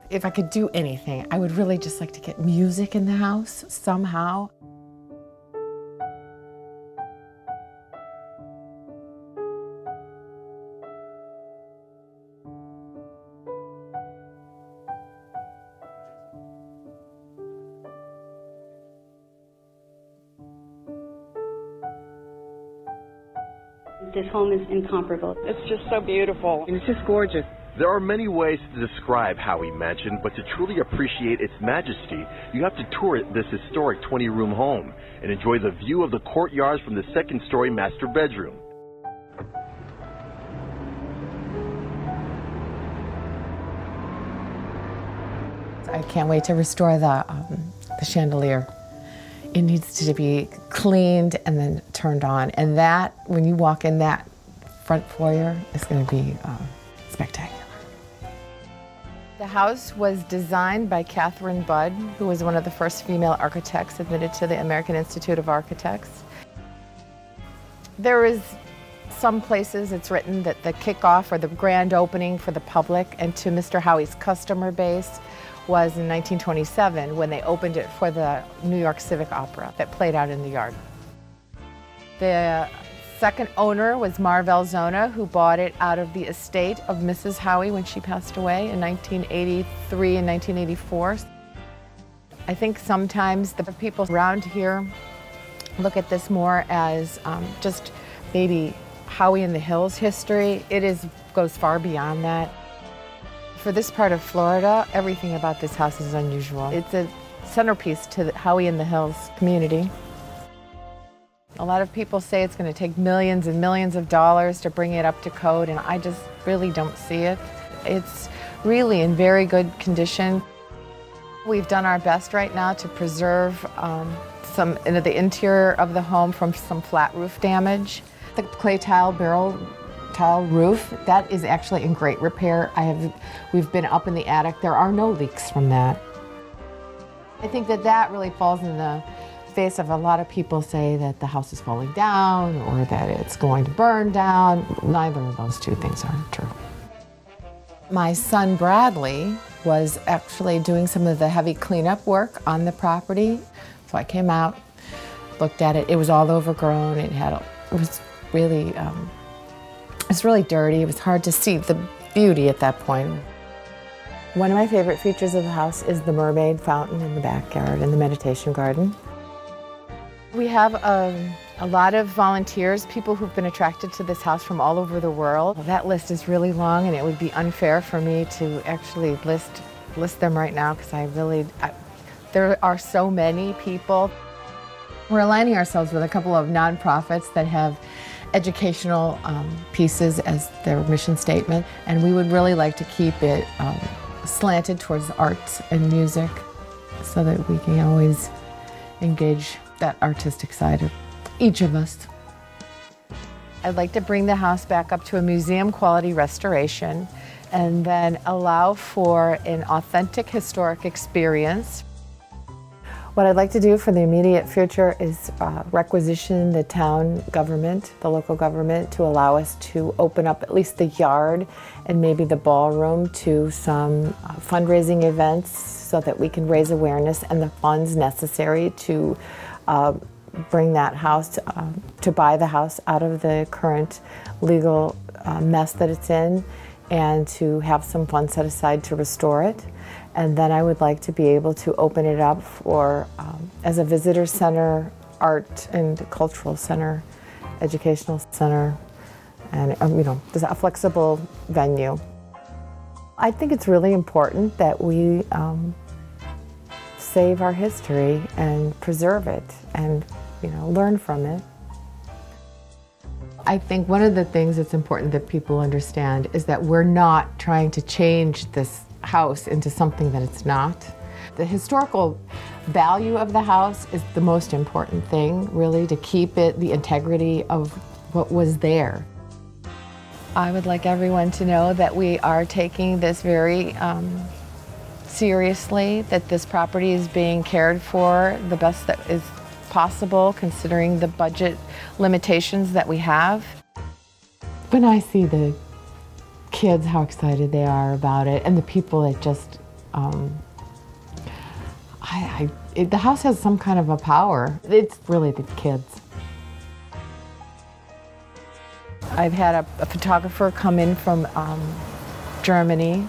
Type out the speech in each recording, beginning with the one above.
If I could do anything, I would really just like to get music in the house somehow. This home is incomparable. It's just so beautiful. And it's just gorgeous. There are many ways to describe Howey Mansion, but to truly appreciate its majesty, you have to tour this historic 20-room home and enjoy the view of the courtyards from the second-story master bedroom. I can't wait to restore the chandelier. It needs to be cleaned and then turned on. And that, when you walk in that front foyer, it's going to be spectacular. The house was designed by Catherine Budd, who was one of the first female architects admitted to the American Institute of Architects. There is some places it's written that the kickoff or the grand opening for the public and to Mr. Howey's customer base was in 1927 when they opened it for the New York Civic Opera that played out in the yard. The second owner was Marvell Zona, who bought it out of the estate of Mrs. Howey when she passed away in 1983 and 1984. I think sometimes the people around here look at this more as just maybe Howey-in-the-Hills history. It goes far beyond that. For this part of Florida, everything about this house is unusual. It's a centerpiece to the Howey-in-the-Hills community. A lot of people say it's going to take millions and millions of dollars to bring it up to code, and I just really don't see it. It's really in very good condition. We've done our best right now to preserve the interior of the home from some flat roof damage. The clay tile barrel tile roof, that is actually in great repair. We've been up in the attic. There are no leaks from that. I think that really falls in the face of a lot of people say that the house is falling down or that it's going to burn down. Neither of those two things are true. My son Bradley was actually doing some of the heavy cleanup work on the property. So I came out, looked at it. It was all overgrown. It was really dirty. It was hard to see the beauty at that point. One of my favorite features of the house is the mermaid fountain in the backyard and the meditation garden. We have a lot of volunteers, people who've been attracted to this house from all over the world. That list is really long, and it would be unfair for me to actually list them right now because there are so many people. We're aligning ourselves with a couple of nonprofits that have educational pieces as their mission statement, and we would really like to keep it slanted towards arts and music so that we can always engage that artistic side of each of us. I'd like to bring the house back up to a museum quality restoration and then allow for an authentic historic experience. What I'd like to do for the immediate future is requisition the town government, the local government, to allow us to open up at least the yard and maybe the ballroom to some fundraising events so that we can raise awareness and the funds necessary to bring that house, to buy the house out of the current legal mess that it's in and to have some funds set aside to restore it. And then I would like to be able to open it up for, as a visitor center, art and cultural center, educational center, and there's a flexible venue. I think it's really important that we save our history and preserve it and learn from it. I think one of the things that's important that people understand is that we're not trying to change this house into something that it's not. The historical value of the house is the most important thing, really, to keep it, the integrity of what was there. I would like everyone to know that we are taking this very seriously, that this property is being cared for the best that is possible considering the budget limitations that we have. When I see the kids, how excited they are about it, and the people that just The house has some kind of a power. It's really the kids. I've had a photographer come in from Germany.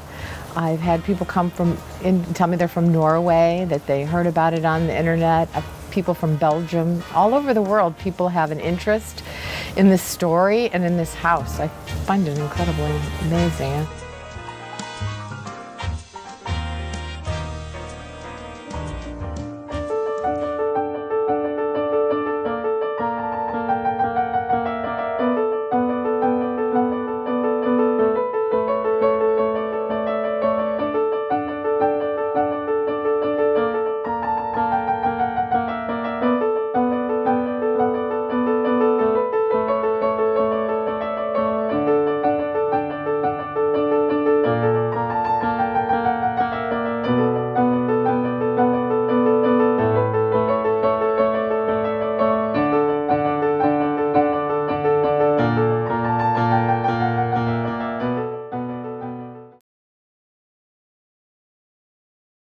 I've had people come tell me they're from Norway, that they heard about it on the internet. People from Belgium. All over the world, people have an interest in this story and in this house. I find it incredibly amazing.